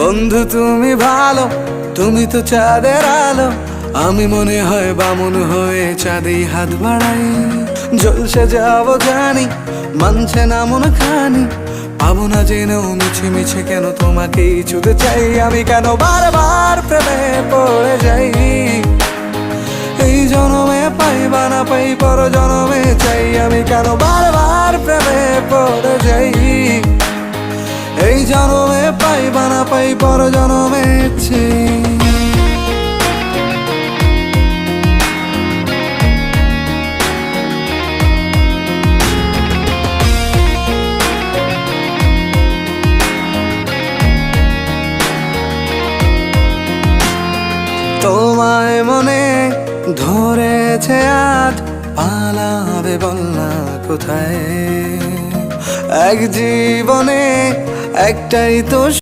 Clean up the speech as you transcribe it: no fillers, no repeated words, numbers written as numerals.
বন্ধু তুমি ভালো, তুমি তো চাঁদের আলো, আমি মনে হয় বামুন হয়ে চাঁদে হাত বাড়াই। জলসে যাবো জানি, মানছে না মন খানি, পাবো না জেনেও মিছে মিছে কেন তোমাকেই ছুতে চাই। আমি কেন বারবার প্রেমে পড়ে যাই, এই জনমে পাই বা না পাই পর জনমে চাই। আমি কেন বারবার প্রেমে পড়ে যাই, এই জনমে পাই বা না পাই পর জনমে চাই। তোমায় মনে ধরেছে আজ, পালাবে বলনা কোথায়? এক জীবনে একটাই তো